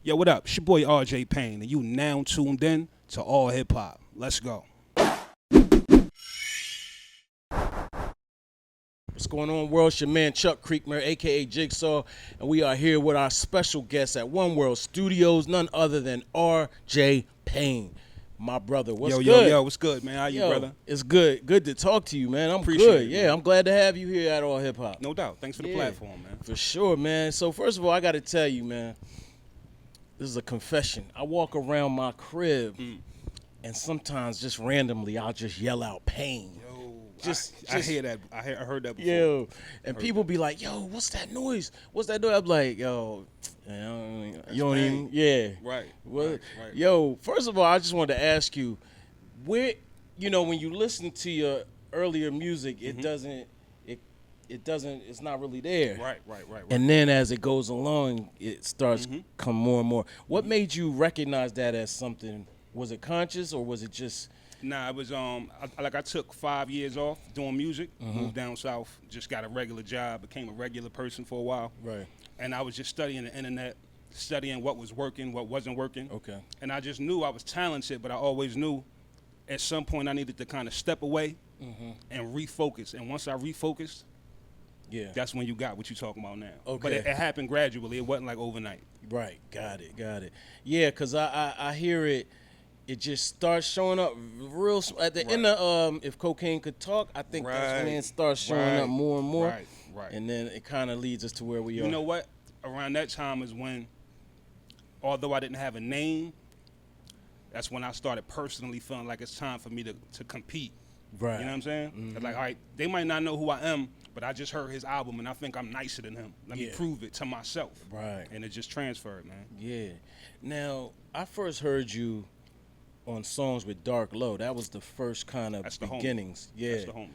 Yo, what up? It's your boy RJ Payne, and you now tuned in to All Hip Hop. Let's go. What's going on, world? It's your man Chuck Creekmer, aka Jigsaw, and we are here with our special guest at One World Studios, none other than RJ Payne. My brother, what's good? Yo, what's good, man? How you, brother? It's good. Good to talk to you, man. I'm Appreciate good. it, Yeah, man. I'm glad to have you here at All Hip Hop. No doubt. Thanks for the platform, man. For sure, man. So first of all, I got to tell you, man, this is a confession. I walk around my crib, and sometimes just randomly, I'll just yell out Payne. I hear that. I heard that before. Yo, and people be like, yo, what's that noise? What's that noise? I'm like, yo, man, you don't even, Right. Right. Yo, first of all, I just wanted to ask you, where, when you listen to your earlier music, it doesn't, it's not really there. Right. And then as it goes along, it starts come more and more. What made you recognize that as something? Was it conscious or was it just? Nah, it was I took 5 years off doing music, moved down south, just got a regular job, became a regular person for a while. Right. And I was just studying the internet, studying what was working, what wasn't working. Okay. And I just knew I was talented, but I always knew at some point I needed to kind of step away and refocus. And once I refocused, that's when you got what you're talking about now. Okay. But it happened gradually. It wasn't like overnight. Right. Got it. Yeah, because I hear it. It just starts showing up real at the end of If Cocaine Could Talk. I think that's when it starts showing up more and more. Right. And then it kind of leads us to where we are. You know what? Around that time is when, although I didn't have a name, that's when I started personally feeling like it's time for me to compete. Right. You know what I'm saying? Like, all right, they might not know who I am, but I just heard his album and I think I'm nicer than him. Let me prove it to myself. Right. And it just transferred, man. Yeah. Now, I first heard you on songs with Dark Low. That was the first kind of beginnings. Yeah. That's the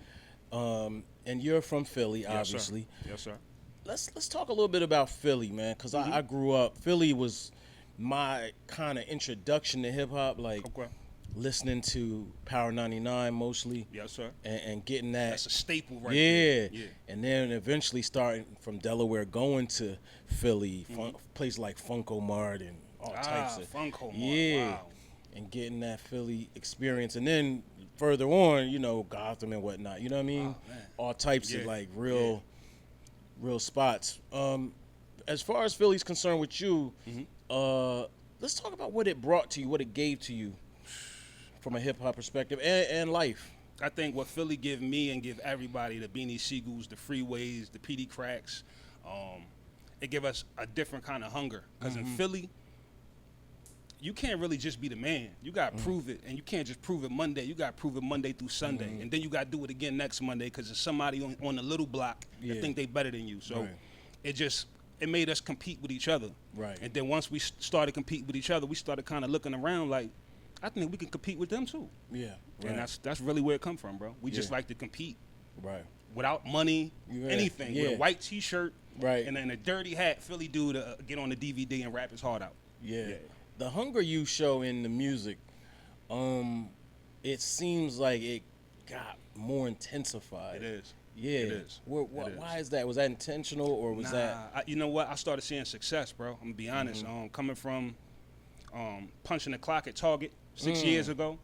homie. And you're from Philly, obviously. Yes, sir. Let's talk a little bit about Philly, man, because I grew up. Philly was my kind of introduction to hip hop, like listening to Power 99 mostly. Yes, sir. And getting that. That's a staple right there. Yeah. And then eventually starting from Delaware, going to Philly, places like Funko Mart and all types of. Funko Mart. Yeah. Wow. And getting that Philly experience. And then further on, Gotham and whatnot. You know what I mean? All types of like real spots. As far as Philly's concerned with you, let's talk about what it brought to you, what it gave to you from a hip hop perspective and life. I think what Philly give me and give everybody, the Beanie Siegels, the Freeways, the PD Cracks, it give us a different kind of hunger. Because in Philly, you can't really just be the man. You got to prove it, and you can't just prove it Monday. You got to prove it Monday through Sunday, and then you got to do it again next Monday because there's somebody on the little block that think they better than you. So it made us compete with each other. Right. And then once we started competing with each other, we started kind of looking around like, I think we can compete with them too. Yeah. Right. And that's really where it come from, bro. We just like to compete. Right. Without money, anything. With a white T-shirt, and then a dirty hat, Philly dude get on the DVD and rap his heart out. Yeah. The hunger you show in the music, it seems like it got more intensified. It is. Yeah. It is. Why is that? Was that intentional or was that? You know what? I started seeing success, bro. I'm going to be honest. Coming from punching the clock at Target 6 years ago,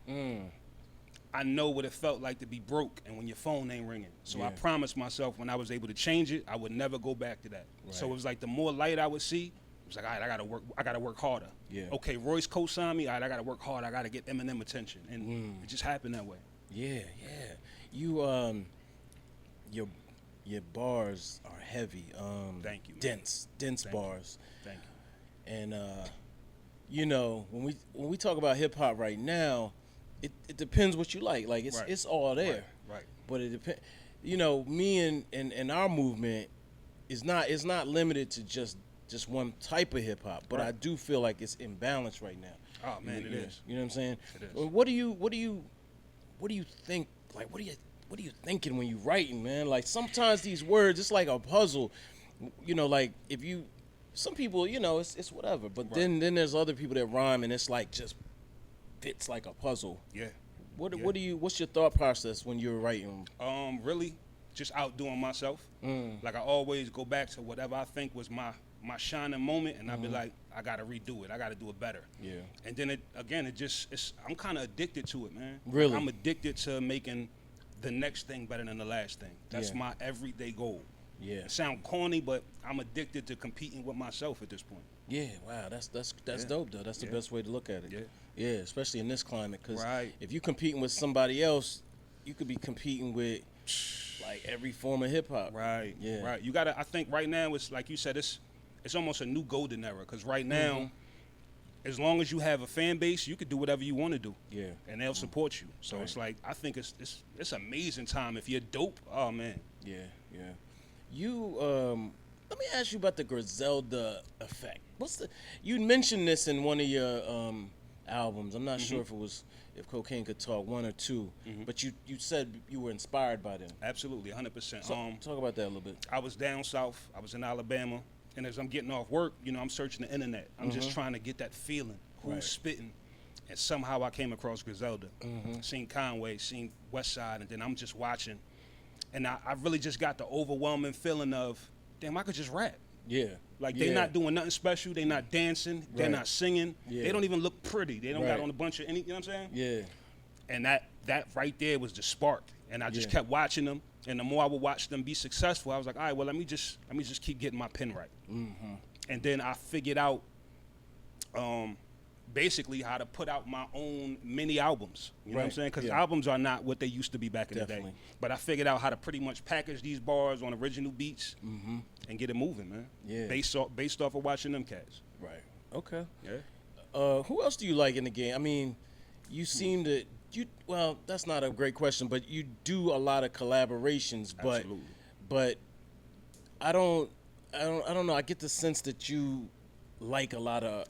I know what it felt like to be broke and when your phone ain't ringing. So I promised myself when I was able to change it, I would never go back to that. Right. So it was like the more light I would see, it was like, all right, I gotta work harder. Yeah. Okay, Royce co-signed me, all right, I gotta work harder, I gotta get Eminem attention. And it just happened that way. Yeah. You your bars are heavy. Thank you. Dense bars. Thank you. And when we talk about hip hop right now, it depends what you like. Like it's all there. Right. But it depends. Me and our movement is not limited to just one type of hip hop. But I do feel like it's imbalanced right now. Oh man, it is. You know what I'm saying? It is. What do you think? Like what are you thinking when you writing, man? Like sometimes these words, it's like a puzzle. Like if you, some people, it's whatever. But then there's other people that rhyme and it's like just fits like a puzzle. Yeah. What's your thought process when you're writing? Really, just outdoing myself. Like I always go back to whatever I think was my shining moment, and I'd be like, I gotta redo it. I gotta do it better. Yeah. And then I'm kind of addicted to it, man. Really? I'm addicted to making the next thing better than the last thing. That's Yeah. my everyday goal. Yeah. It sound corny, but I'm addicted to competing with myself at this point. Yeah, wow, that's Yeah. dope though. That's the Yeah. best way to look at it. Yeah. Yeah, especially in this climate, because Right. if you're competing with somebody else, you could be competing with like every form of hip hop. Right. Yeah. Right. You gotta. I think right now it's like you said. It's almost a new golden era because right now, as long as you have a fan base, you could do whatever you want to do. Yeah. And they'll support you. So Right. it's like I think it's amazing time if you're dope. Oh man. Yeah, yeah. You let me ask you about the Griselda Effect. You mentioned this in one of your albums. I'm not sure if it was if Cocaine Could Talk 1 or 2, but you said you were inspired by them. Absolutely, 100%. Talk about that a little bit. I was down south. I was in Alabama, and as I'm getting off work, I'm searching the internet. I'm just trying to get that feeling. Who's Right. spitting? And somehow I came across Griselda. Seen Conway, seen West Side, and then I'm just watching. And I really just got the overwhelming feeling of, damn, I could just rap. Yeah. Like, yeah. they're not doing nothing special. They're not dancing. They're Right. not singing. Yeah. They don't even look pretty. They don't got Right. on a bunch of any, you know what I'm saying? Yeah. And that right there was the spark. And I just Yeah. kept watching them. And the more I would watch them be successful, I was like, all right, well, let me just keep getting my pen right. And then I figured out basically how to put out my own mini albums. You know what I'm Right. saying? Because Yeah. albums are not what they used to be back in the Definitely. day. But I figured out how to pretty much package these bars on original beats and get it moving, man. Yeah. Based off of watching them cats. Right. Okay. Yeah. Who else do you like in the game? I mean, you seem to well, that's not a great question, but you do a lot of collaborations, but I don't know. I get the sense that you like a lot of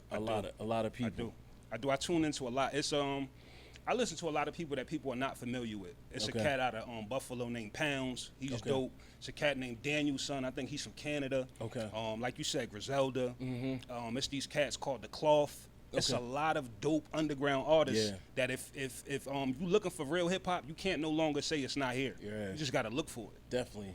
people. I do. I tune into a lot. It's I listen to a lot of people that people are not familiar with. It's Okay. a cat out of Buffalo named Pounds. He's Okay. dope. It's a cat named Daniel Son. I think he's from Canada. Okay. Like you said, Griselda. It's these cats called The Cloth. It's Okay. a lot of dope underground artists Yeah. that if you looking for real hip hop, you can't no longer say it's not here. Yeah. You just got to look for it. Definitely.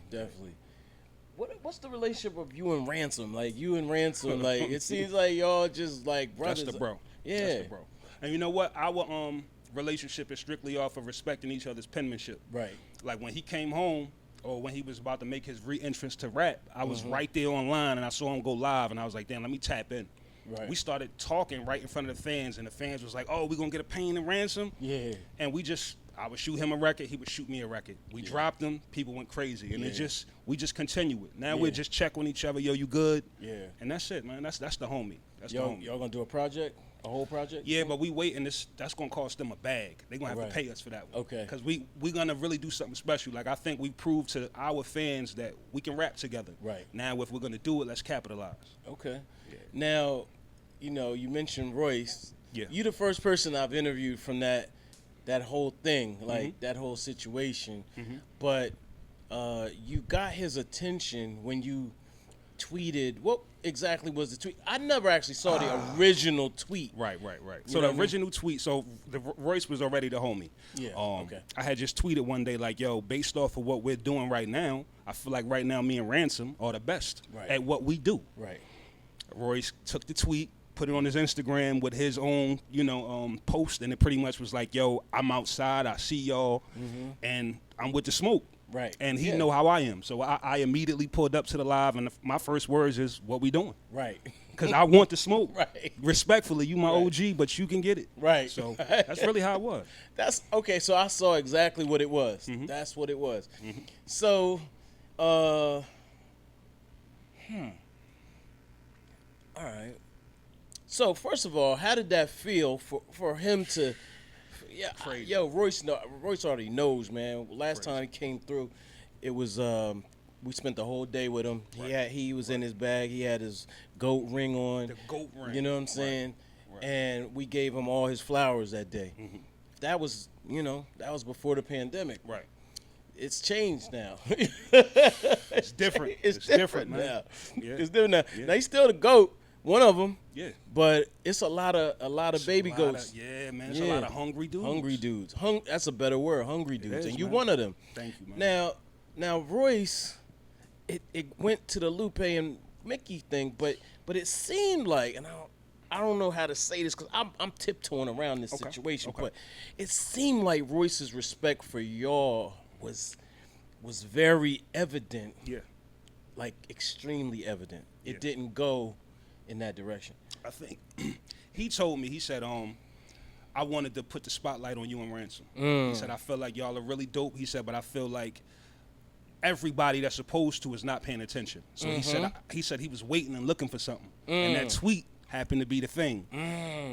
What's the relationship of you and Ransom? Like you and Ransom, like it seems like y'all just like brothers. That's the bro. Yeah. That's the bro. And you know what? Our relationship is strictly off of respecting each other's penmanship. Right. Like when he came home or when he was about to make his re-entrance to rap, I was right there online and I saw him go live and I was like, damn, let me tap in. Right. We started talking right in front of the fans and the fans was like, oh, we gonna get a Payne and Ransom? Yeah. And I would shoot him a record, he would shoot me a record. We dropped them, people went crazy. And we just continue it. Now we just check on each other, yo, you good? Yeah. And that's it, man. That's the homie. That's the Y'all homie. gonna do a project? A whole project? Yeah, but we waiting. That's gonna cost them a bag. They're gonna have Right. to pay us for that one. Okay. Because we gonna really do something special. Like I think we proved to our fans that we can rap together. Right. Now if we're gonna do it, let's capitalize. Okay. Yeah. Now, you mentioned Royce. Yeah. You the first person I've interviewed from that whole thing, like that whole situation. But you got his attention when you tweeted. What exactly was the tweet? I never actually saw the original tweet. Right. You So know the what I original tweet. So the Royce was already the homie. Yeah, okay. I had just tweeted one day like, yo, based off of what we're doing right now, I feel like right now me and Ransom are the best Right. at what we do. Right. Royce took the tweet, put it on his Instagram with his own, post, and it pretty much was like, yo, I'm outside, I see y'all, and I'm with the smoke. Right. And he Yeah. know how I am. So I immediately pulled up to the live, and my first words is, what we doing? Right. Because I want the smoke. Right. Respectfully, you my Right. OG, but you can get it. Right. So that's really how it was. That's okay. So I saw exactly what it was. That's what it was. So, all right. So first of all, how did that feel for him to? Yeah, Crazy. Royce already knows, man. Last time he came through, it was we spent the whole day with him. Right. He was in his bag. He had his goat ring on. The goat ring. You know what I'm saying? Right. And we gave him all his flowers that day. That was, that was before the pandemic. Right. It's changed now. It's different. It's different, now. man. Yeah. It's different now. Yeah. Now he's still the goat, one of them. Yeah. But it's a lot of baby goats. Yeah, man. It's a lot of hungry dudes. Hungry dudes. That's a better word. Hungry dudes. is, And you man. one of them. Thank you, man. Now Royce, it went to the Lupe and Mickey thing, but it seemed like, and I don't know how to say this because I'm tiptoeing around this situation, but it seemed like Royce's respect for y'all was very evident. Yeah. Like extremely evident. It didn't go in that direction. I think he told me, he said, I wanted to put the spotlight on you and Ransom. He said, I feel like y'all are really dope. He said, but I feel like everybody that's supposed to is not paying attention. So he said he was waiting and looking for something. And that tweet happened to be the thing.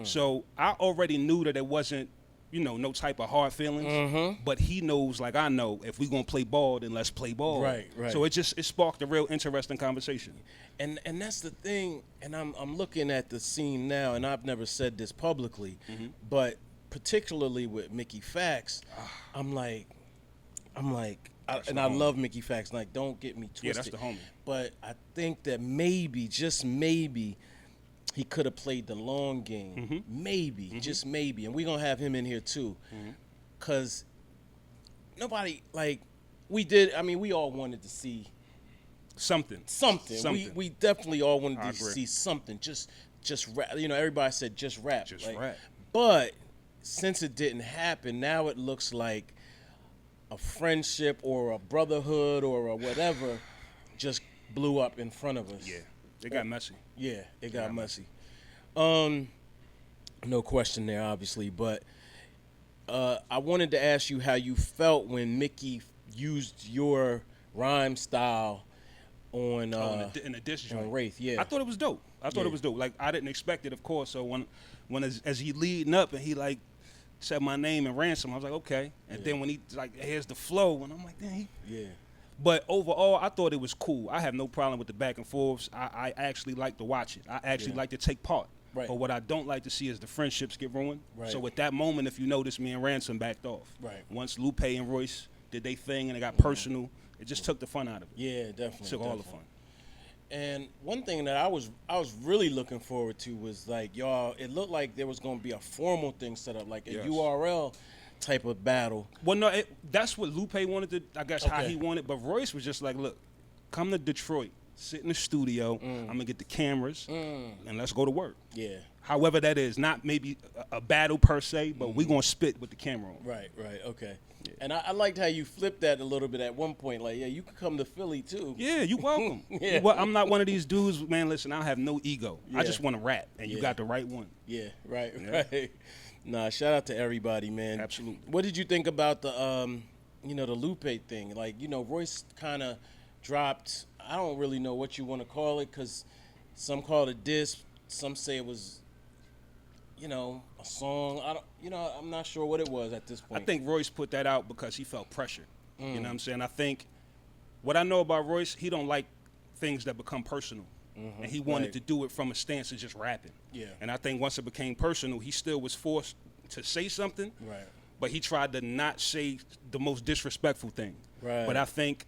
So I already knew that it wasn't, no type of hard feelings. But he knows, like I know, if we gonna play ball, then let's play ball. Right. So it sparked a real interesting conversation. And that's the thing. And I'm looking at the scene now, and I've never said this publicly, but particularly with Mickey Factz, I'm like, I love Mickey Factz. Like, don't get me twisted. Yeah, that's the homie. But I think that maybe, just maybe, he could have played the long game. Maybe, just maybe. And we're going to have him in here, too. Because nobody, like, we all wanted to see something. We definitely all wanted to see something. Just rap. Everybody said just rap. Just rap. But since it didn't happen, now it looks like a friendship or a brotherhood or a whatever just blew up in front of us. Yeah, it got messy. Yeah, it got messy. No question there, obviously, but I wanted to ask you how you felt when Mickey used your rhyme style on in the diss joint. on Wraith. Yeah, I thought it was dope. It was dope. Like, I didn't expect it, of course. So when as he leading up and he like said my name and Ransom, I was like, okay. And then when he like, here's the flow, and I'm like, dang. Yeah. But overall, I thought it was cool. I have no problem with the back and forths. I actually like to watch it. I actually like to take part. Right. But what I don't like to see is the friendships get ruined. Right. So at that moment, if you notice, me and Ransom backed off. Right. Once Lupe and Royce did their thing and it got personal, it just took the fun out of it. Yeah, definitely. Took all the fun. And one thing that I was really looking forward to was, like, y'all, it looked like there was going to be a formal thing set up, like a URL type of battle. Well, no, that's what Lupe wanted to, I guess, how he wanted. But Royce was just like, look, come to Detroit, sit in the studio, I'm going to get the cameras, and let's go to work. Yeah. However that is, not maybe a battle per se, but we're going to spit with the camera on. Right, okay. Yeah. And I liked how you flipped that a little bit at one point. Like, yeah, you could come to Philly, too. Yeah, you welcome. Yeah. I'm not one of these dudes, man, listen, I have no ego. I just want to rap, and you got the right one. Yeah, right. Nah, shout out to everybody, man. Absolutely. What did you think about the, the Lupe thing? Like, Royce kind of dropped, I don't really know what you want to call it, because some call it diss, some say it was, a song. I'm not sure what it was at this point. I think Royce put that out because he felt pressured. You know what I'm saying? I think what I know about Royce, he don't like things that become personal. And he wanted to do it from a stance of just rapping. Yeah. And I think once it became personal, he still was forced to say something. Right. But he tried to not say the most disrespectful thing. Right. But I think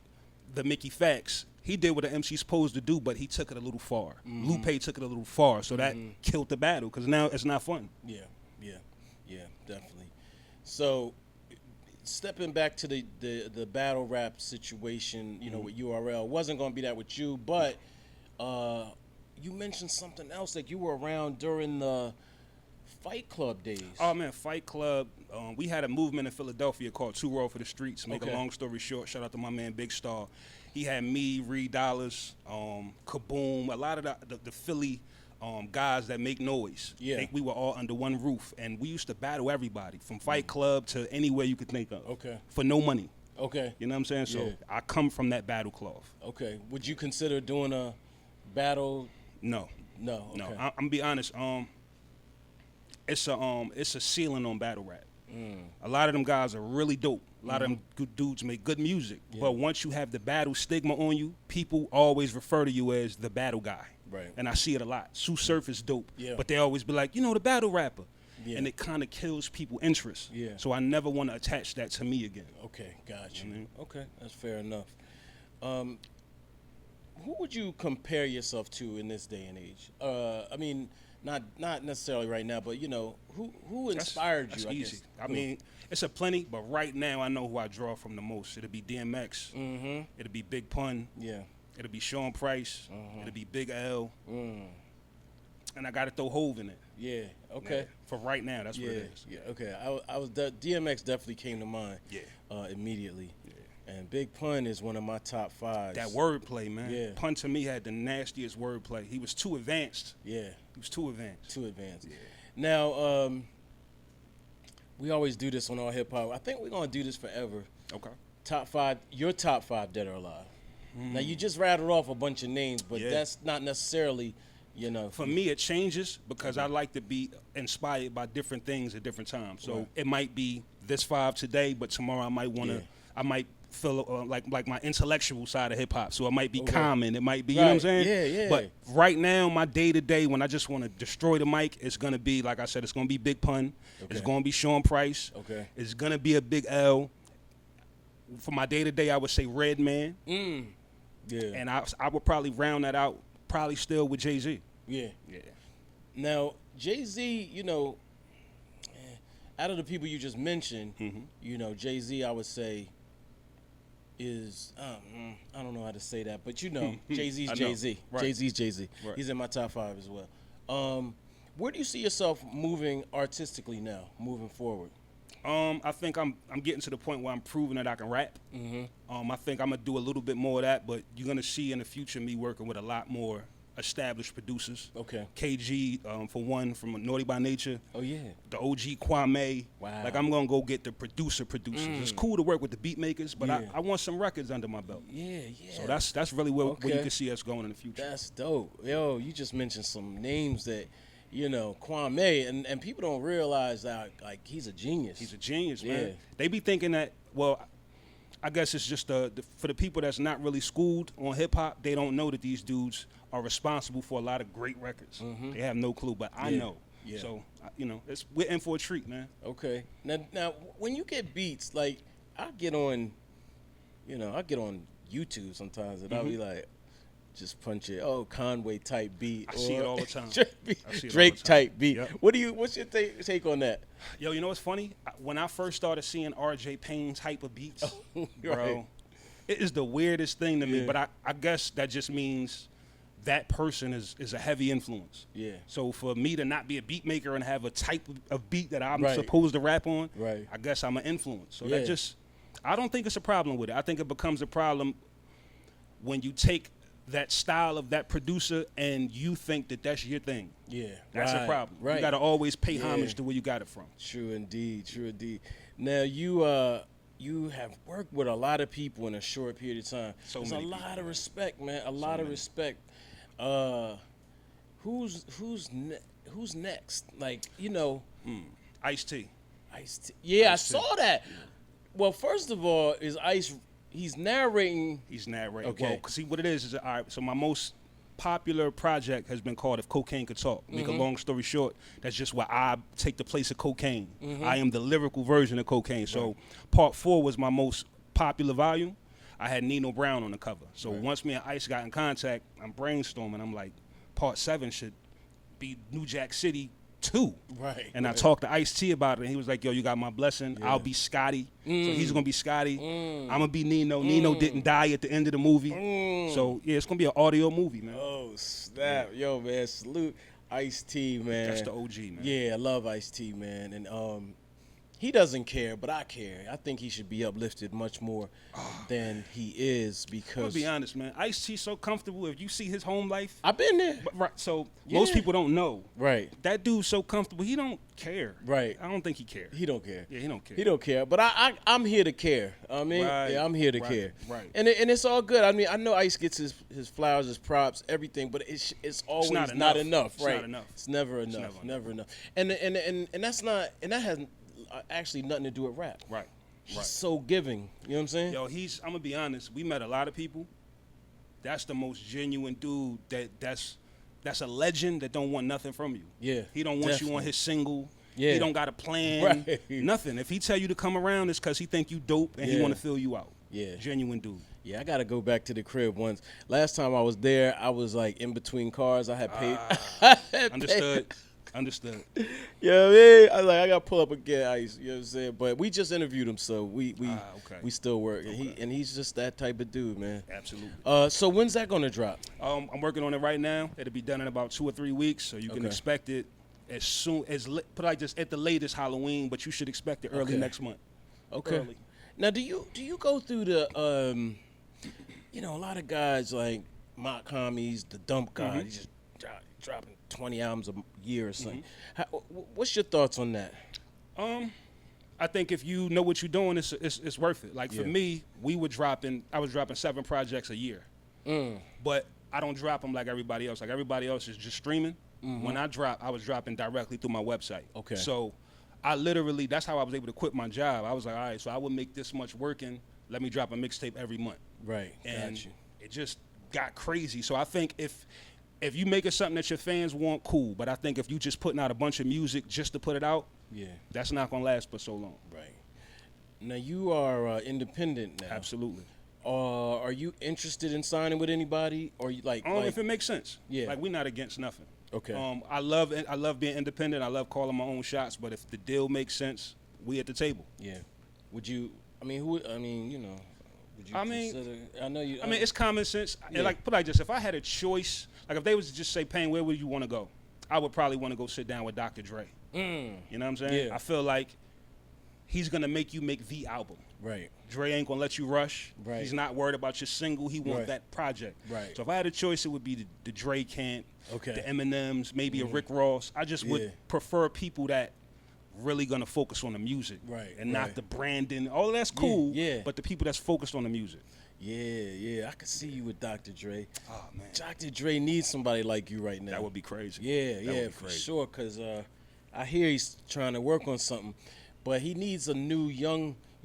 the Mickey Factz, he did what an MC's supposed to do, but he took it a little far. Lupe took it a little far, so that killed the battle because now it's not fun. Yeah, definitely. So, stepping back to the battle rap situation, with URL, wasn't going to be that with you, but you mentioned something else, like you were around during the Fight Club days. Oh, man, Fight Club. We had a movement in Philadelphia called Two Roll for the Streets. Make a long story short, shout out to my man Big Star. He had me, Reed Dollars, Kaboom, a lot of the Philly guys that make noise. Yeah. We were all under one roof, and we used to battle everybody from Fight Club to anywhere you could think of. Okay. For no money. Okay. You know what I'm saying? So I come from that battle cloth. Okay. Would you consider doing a battle? No. No. Okay. No. I'm gonna be honest. It's a ceiling on battle rap. A lot of them guys are really dope. A lot of them good dudes make good music. Yeah. But once you have the battle stigma on you, people always refer to you as the battle guy. Right. And I see it a lot. Sue Surf is dope. Yeah. But they always be like, the battle rapper. Yeah. And it kind of kills people interest. Yeah. So I never want to attach that to me again. Okay, got you. Mm-hmm. Okay, that's fair enough. Who would you compare yourself to in this day and age? I mean, not necessarily right now, but who inspired that's you? Easy. I guess. I mean, it's a plenty, but right now I know who I draw from the most. It'll be DMX. It'll be Big Pun. Yeah. It'll be Sean Price. It'll be Big L. and I got to throw Hove in it. Yeah. Okay. Yeah. For right now, that's what it is. Yeah. Okay. I was DMX definitely came to mind. Yeah. Immediately. Yeah. And Big Pun is one of my top 5s. That wordplay, man. Yeah. Pun to me had the nastiest wordplay. He was too advanced. Yeah. He was too advanced. Too advanced. Yeah. Now, we always do this on our hip hop. I think we're gonna do this forever. Okay. Top 5. Your top 5 dead or alive. Now you just rattled off a bunch of names, but that's not necessarily, you know. For me, it changes because I like to be inspired by different things at different times. So it might be this 5 today, but tomorrow I might want to. I might feel like my intellectual side of hip hop. So it might be Common. It might be, you know what I'm saying? Yeah, yeah. But right now, my day to day, when I just want to destroy the mic, it's gonna be, like I said, it's gonna be Big Pun. It's gonna be Sean Price. Okay. It's gonna be a Big L. For my day to day, I would say Redman. Yeah. And I would probably round that out, probably still with Jay-Z. Yeah. Yeah. Now, Jay-Z, you know, out of the people you just mentioned, you know, Jay-Z, I would say, is, I don't know how to say that, but you know, Jay-Z's Jay-Z. Right. Jay-Z's Jay-Z. Right. He's in my top 5 as well. Where do you see yourself moving artistically now, moving forward? I think I'm getting to the point where I'm proving that I can rap. I think I'm gonna do a little bit more of that, but you're gonna see in the future me working with a lot more established producers. Okay. KG, for one, from Naughty by Nature. Oh yeah. The OG Kwame. Wow. Like I'm gonna go get the producers. It's cool to work with the beat makers, but I want some records under my belt. Yeah. So that's really where you can see us going in the future. That's dope. Yo, you just mentioned some names that, you know, Kwame, and people don't realize that, like, he's a genius. He's a genius, man. Yeah. They be thinking that, well, I guess it's just for the people that's not really schooled on hip-hop, they don't know that these dudes are responsible for a lot of great records. They have no clue, but I know. Yeah. So, you know, we're in for a treat, man. Okay. Now, when you get beats, like, I get on YouTube sometimes, and I'll be like, just punch it. Oh, Conway type beat. I see it all the time. Drake type beat. Yep. What's your take on that? Yo, you know what's funny? When I first started seeing RJ Payne type of beats, bro, it is the weirdest thing to me. But I guess that just means that person is a heavy influence. Yeah. So for me to not be a beat maker and have a type of beat that I'm supposed to rap on, I guess I'm an influence. So that just, I don't think it's a problem with it. I think it becomes a problem when you take that style of that producer and you think that that's your thing. Yeah. That's a problem. Right. You got to always pay homage to where you got it from. True indeed. Now, you have worked with a lot of people in a short period of time. There's a lot of respect, man. A lot of respect. Who's next? Like, you know, Ice-T. Yeah, I saw that. Well, first of all, is Ice? He's narrating. Okay. Well, see what it is all right. So my most popular project has been called "If Cocaine Could Talk." Make a long story short, that's just where I take the place of cocaine. I am the lyrical version of cocaine. So part 4 was my most popular volume. I had Nino Brown on the cover. So once me and Ice got in contact, I'm brainstorming. I'm like, part 7 should be New Jack City 2. Right. And I talked to Ice-T about it, and he was like, yo, you got my blessing. I'll be Scotty. So he's going to be Scotty. I'm going to be Nino. Nino didn't die at the end of the movie. So, yeah, it's going to be an audio movie, man. Oh, snap. Yo, man, salute Ice-T, man. That's the OG, man. Yeah, I love Ice-T, man. And he doesn't care, but I care. I think he should be uplifted much more than he is because... I'll be honest, man. Ice-T so comfortable. If you see his home life... I've been there. Right. So most people don't know. Right. That dude's so comfortable. He don't care. Right. I don't think he cares. He don't care. Yeah, he don't care. He don't care. But I'm here to care. I mean, I'm here to care. Right. And it's all good. I mean, I know Ice gets his flowers, his props, everything, but it's always not enough. Right. It's not enough. It's never enough. Never enough. And that's not. And that has actually nothing to do with rap. Right. He's so giving. You know what I'm saying? Yo, I'm gonna be honest. We met a lot of people. That's the most genuine dude. That's a legend that don't want nothing from you. Yeah. He don't want you on his single. Yeah. He don't got a plan. Right. Nothing. If he tell you to come around, it's because he think you dope and he want to fill you out. Yeah. Genuine dude. Yeah, I got to go back to the crib once. Last time I was there, I was like in between cars. I had paid. Understood. Understood. Yeah, man. I got to pull up again, Ice. You know what I'm saying? But we just interviewed him, so we still work. And he's just that type of dude, man. Absolutely. So when's that gonna drop? I'm working on it right now. It'll be done in about 2 or 3 weeks, so you can expect it as soon as just at the latest Halloween, but you should expect it early next month. Okay. Early. Now, do you go through the a lot of guys like Mock Homies, the Dump God, he's just dropping 20 albums a year or something. What's your thoughts on that? I think if you know what you're doing, it's worth it. Like for me, I was dropping 7 projects a year, but I don't drop them like everybody else. Like everybody else is just streaming. When I was dropping directly through my website. Okay. So that's how I was able to quit my job. I was like, all right, so I would make this much working. Let me drop a mixtape every month. Right. And it just got crazy. So I think if you making something that your fans want, cool. But I think if you just putting out a bunch of music just to put it out, that's not gonna last for so long. Right. Now you are independent now. Absolutely. Are you interested in signing with anybody, or you like? If it makes sense. Yeah. Like we're not against nothing. Okay. I love being independent. I love calling my own shots. But if the deal makes sense, we at the table. Yeah. Would you? Would you consider? I know you. It's common sense. Yeah. Like put like this: if I had a choice, like if they was to just say, Payne, where would you want to go? I would probably want to go sit down with Dr. Dre. You know what I'm saying? Yeah. I feel like he's gonna make you make the album. Right. Dre ain't gonna let you rush. Right. He's not worried about your single. He wants that project. Right. So if I had a choice, it would be the Dre camp, the Eminems, maybe a Rick Ross. I just would prefer people that really gonna focus on the music, and not the branding. All of that's cool, but the people that's focused on the music. Yeah, I could see you with Dr. Dre. Oh man, Dr. Dre needs somebody like you right now. That would be crazy. Yeah, for sure. Cause I hear he's trying to work on something, but he needs a new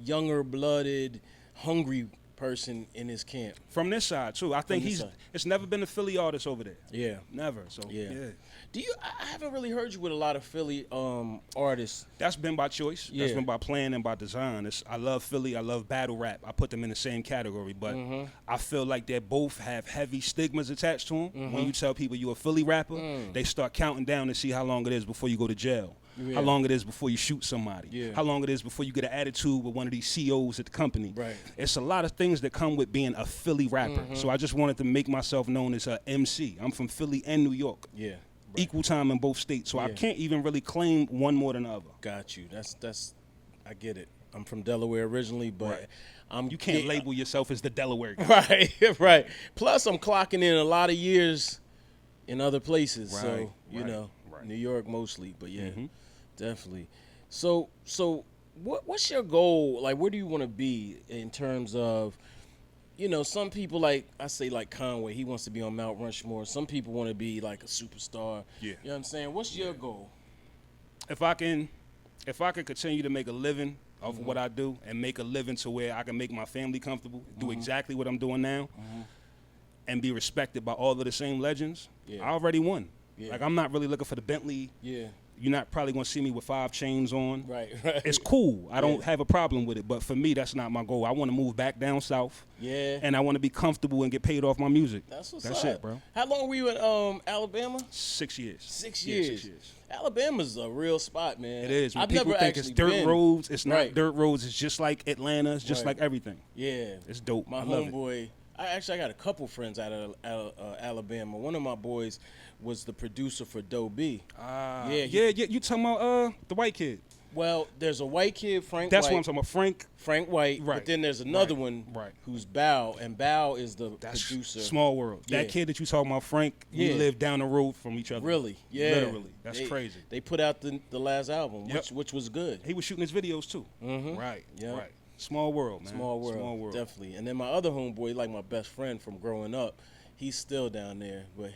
younger blooded, hungry person in his camp. From this side too. I think it's never been a Philly artist over there. Yeah. Never. So yeah. I haven't really heard you with a lot of Philly artists. That's been by choice. Yeah. That's been by plan and by design. I love Philly. I love battle rap. I put them in the same category, but I feel like they both have heavy stigmas attached to them. When you tell people you're a Philly rapper, they start counting down to see how long it is before you go to jail. Yeah. How long it is before you shoot somebody. How long it is before you get an attitude with one of these CEOs at the company. Right. It's a lot of things that come with being a Philly rapper. So I just wanted to make myself known as a MC. I'm from Philly and New York. Yeah. Right. Equal time in both states. So I can't even really claim one more than the other. Got you. That's I get it. I'm from Delaware originally, but you can't label yourself as the Delaware guy. Right. Plus I'm clocking in a lot of years in other places. So, you know, New York mostly, but definitely. So what's your goal? Like, where do you want to be in terms of, some people like Conway, he wants to be on Mount Rushmore. Some people want to be like a superstar. Yeah. You know what I'm saying? What's your goal? If I can continue to make a living off of what I do and make a living to where I can make my family comfortable, do exactly what I'm doing now, and be respected by all of the same legends, I already won. Yeah. Like, I'm not really looking for the Bentley. Yeah. You're not probably going to see me with 5 chains on. Right. It's cool. I don't have a problem with it. But for me, that's not my goal. I want to move back down south. Yeah. And I want to be comfortable and get paid off my music. That's it, bro. How long were you in Alabama? 6 years. 6 years. 6 years. Alabama's a real spot, man. It is. When people think it's dirt roads, it's not dirt roads. It's just like Atlanta. It's just like everything. Yeah. It's dope. My homeboy, I got a couple friends out of Alabama. One of my boys was the producer for Doe B. You talking about the white kid? Well, there's a white kid, Frank. That's White. what I'm talking about, Frank White. Right. But then there's another one, who's Bow, and Bow is the producer. Small world. That kid that you talking about, Frank. We live down the road from each other. Really? Yeah. Literally. That's crazy. They put out the last album, which was good. He was shooting his videos too. Right. Yeah. Right. Small world, man. Small world. Definitely. And then my other homeboy, like my best friend from growing up, he's still down there, but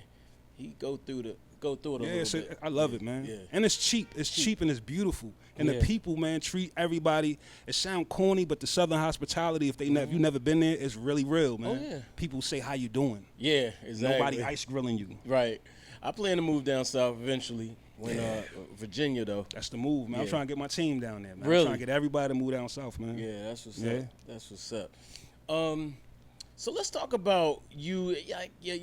he go through it a little bit. I love it, man. Yeah. And it's cheap. It's cheap and it's beautiful. And the people, man, treat everybody. It sound corny, but the Southern hospitality, if you never been there, is really real, man. Oh, yeah. People say, how you doing? Yeah, exactly. Nobody ice grilling you. Right. I plan to move down south eventually. Virginia, though. That's the move, man. I'm trying to get my team down there, man. Really? I'm trying to get everybody to move down south, man. Yeah, that's what's up. That's what's up. So let's talk about you,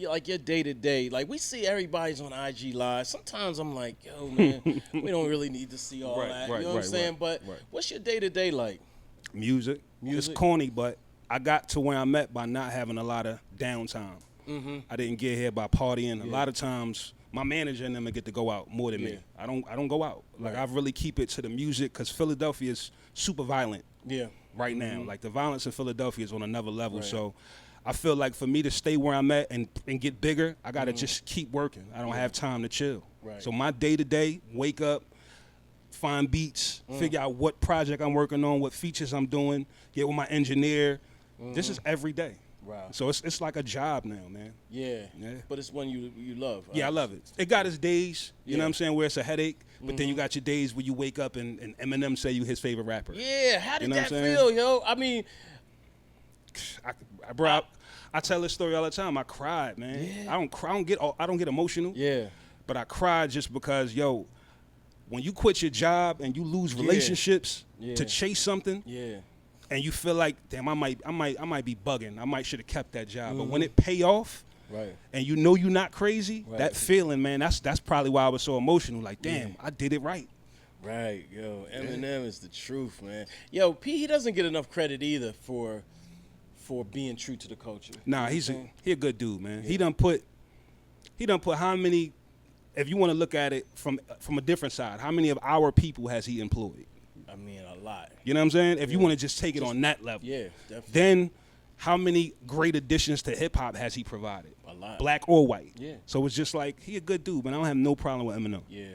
like your day to day. Like we see everybody's on IG Live. Sometimes I'm like, yo, man, we don't really need to see all that. You know what I'm saying? But what's your day to day like? Music. It's corny, but I got to where I'm at by not having a lot of downtime. I didn't get here by partying. A lot of times, my manager and them get to go out more than me. I don't go out. Like I really keep it to the music because Philadelphia is super violent. Right now, like the violence in Philadelphia is on another level. So I feel like for me to stay where I'm at and get bigger, I gotta just keep working. I don't have time to chill. So my day to day, wake up, find beats, figure out what project I'm working on, what features I'm doing, get with my engineer. This is every day. Wow. So it's like a job now, man. Yeah. But it's one you love. Yeah, I love it. It got its days, you know what I'm saying, where it's a headache. But then you got your days where you wake up and Eminem say you his favorite rapper. Yeah, how did that feel, yo? I mean, I tell this story all the time. I cried, man. I don't get emotional. Yeah. But I cried just because, yo, when you quit your job and you lose relationships to chase something, and you feel like, damn, I might be bugging. I might should have kept that job. But when it pay off, and you know you're not crazy, that feeling, man, that's probably why I was so emotional. Like, damn, I did it right. Right, yo, Eminem is the truth, man. Yo, P, he doesn't get enough credit either for being true to the culture. Nah, he a good dude, man. He done put how many, if you want to look at it from a different side, how many of our people has he employed? I mean, a lot. You know what I'm saying? If you want to just take it on that level. Yeah, definitely. Then how many great additions to hip hop has he provided? A lot. Black or white. Yeah. So it's just like, he a good dude, man. I don't have no problem with Eminem. Yeah.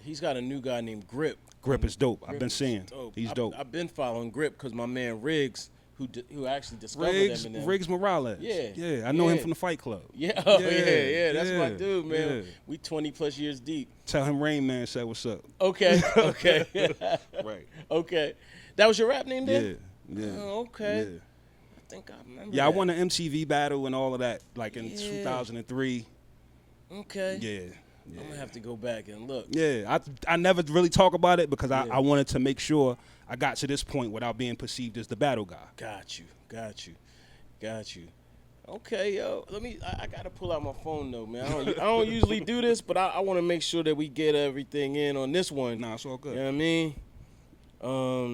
He's got a new guy named Grip. Grip is dope. I've been seeing. He's dope. I've been following Grip because my man Riggs, who actually discovered Eminem. Riggs Morales. Yeah. I know him from the Fight Club. Yeah. That's my dude, man. Yeah. We 20 plus years deep. Tell him Rain Man said what's up. Okay. Right. Okay. That was your rap name then? Yeah. Oh, okay. Yeah. I think I remember. Yeah, I won an MTV battle and all of that, like in 2003. Okay. Yeah. I'm gonna have to go back and look. Yeah, I never really talk about it because I wanted to make sure I got to this point without being perceived as the battle guy. Got you. Okay, yo. I gotta pull out my phone though, man. I don't usually do this, but I want to make sure that we get everything in on this one. Nah, it's all good. You know what I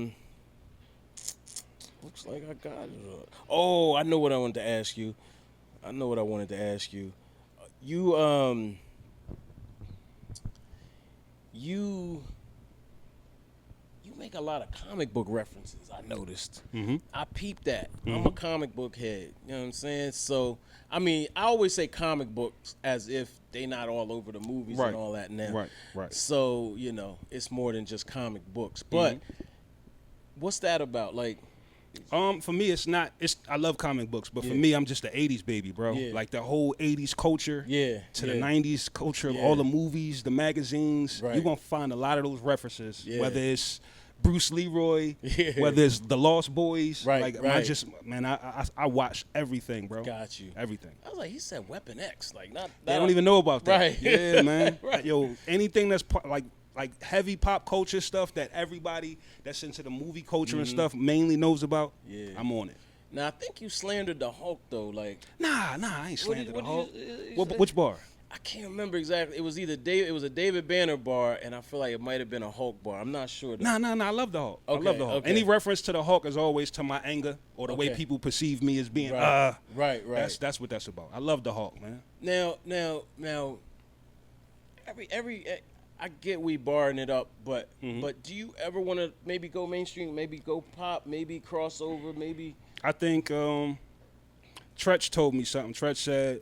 mean? Looks like I got it. Oh, I know what I wanted to ask you. You make a lot of comic book references, I noticed. I peeped that. I'm a comic book head. You know what I'm saying? So, I mean, I always say comic books as if they not all over the movies and all that now. Right. So, you know, it's more than just comic books. But what's that about? Like, for me, I love comic books, but for me, I'm just the 80s baby, bro. Yeah. Like the whole 80s culture to the 90s culture, all the movies, the magazines. You're going to find a lot of those references, whether it's Bruce Leroy, whether it's The Lost Boys. I watch everything, bro. Got you. Everything. I was like, he said Weapon X. Like, not that. They don't even know about that. Right. Yeah, man. Yo, anything that's like heavy pop culture stuff that everybody that's into the movie culture and stuff mainly knows about, I'm on it. Now, I think you slandered the Hulk, though. Like, Nah, I ain't slandered the Hulk. Which bar? I can't remember exactly. It was either it was a David Banner bar, and I feel like it might have been a Hulk bar. I'm not sure. Nah, I love the Hulk. Okay, I love the Hulk. okay. Any reference to the Hulk is always to my anger or the way people perceive me as being, Right. That's what that's about. I love the Hulk, man. Now, every I get we barring it up, but do you ever want to maybe go mainstream, maybe go pop, maybe crossover, maybe? I think Tretch told me something. Tretch said,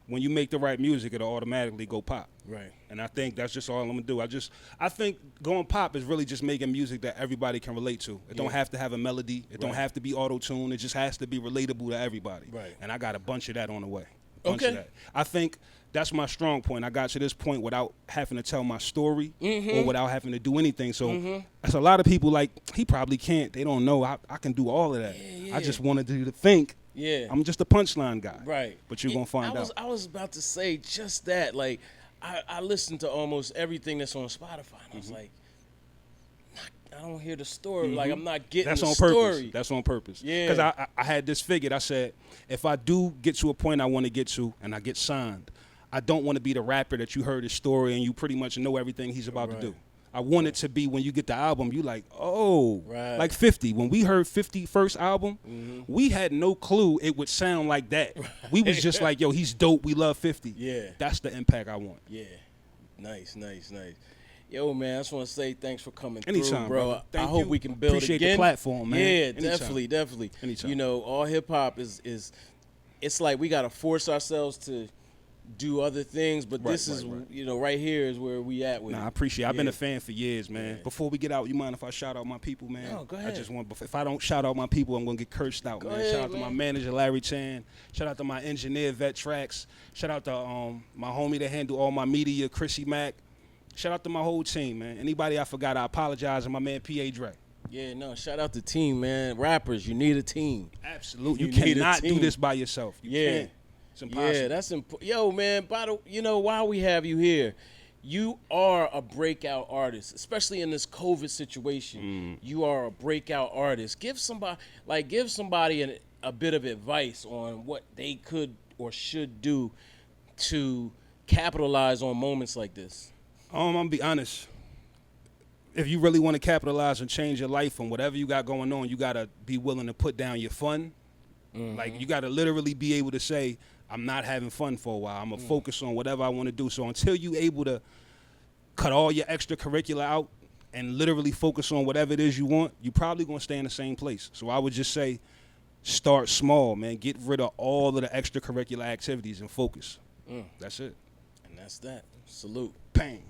when you make the right music, it'll automatically go pop. Right. And I think that's just all I'm gonna do. I think going pop is really just making music that everybody can relate to. It don't have to have a melody. It don't have to be auto-tuned. It just has to be relatable to everybody. Right. And I got a bunch of that on the way. Okay. Of that. I think that's my strong point. I got to this point without having to tell my story or without having to do anything. So that's a lot of people like, he probably can't. They don't know I can do all of that. I just wanted you to think. Yeah. I'm just a punchline guy. Right. But you're going to find out. I was about to say just that. Like, I listened to almost everything that's on Spotify, and I was like, don't hear the story. Like, I'm not getting That's the on story. purpose. That's on purpose. Yeah. Because I had this figured. I said, if I do get to a point I want to get to and I get signed, I don't want to be the rapper that you heard his story and you pretty much know everything he's about to do. I want it to be when you get the album, you like, oh, like 50. When we heard 50 first album, we had no clue it would sound like that. We was just like, yo, he's dope. We love 50. Yeah. That's the impact I want. Yeah. Nice. Yo, man, I just want to say thanks for coming Anytime, through, bro. I hope we can build Appreciate again. the platform, man. Yeah, Anytime. definitely. Anytime. You know, all hip hop is it's like we got to force ourselves to do other things, but this is you know, right here is where we at with it. I appreciate it. I've been a fan for years, man. Yeah. Before we get out, you mind if I shout out my people, man? No, go ahead. I just want, if I don't shout out my people, I'm gonna get cursed out, man. Ahead, shout out to my manager Larry Chan. Shout out to my engineer Vet Tracks. Shout out to my homie that handle all my media, Chrissy Mack. Shout out to my whole team, man. Anybody I forgot, I apologize. And my man P.A. Dre. Yeah, no, shout out the team, man. Rappers, you need a team. Absolutely. You need a cannot do team. this by yourself. You can't. It's impossible. Yeah, that's important. Yo, man, while we have you here, you are a breakout artist, especially in this COVID situation. You are a breakout artist. Give somebody a bit of advice on what they could or should do to capitalize on moments like this. I'm gonna be honest. If you really want to capitalize and change your life on whatever you got going on, you gotta be willing to put down your fun. Like, you gotta literally be able to say, I'm not having fun for a while. I'm gonna focus on whatever I want to do. So until you able to cut all your extracurricular out and literally focus on whatever it is you want, you probably gonna stay in the same place. So I would just say, start small, man. Get rid of all of the extracurricular activities and focus. That's it. And that's that. Salute. Payne.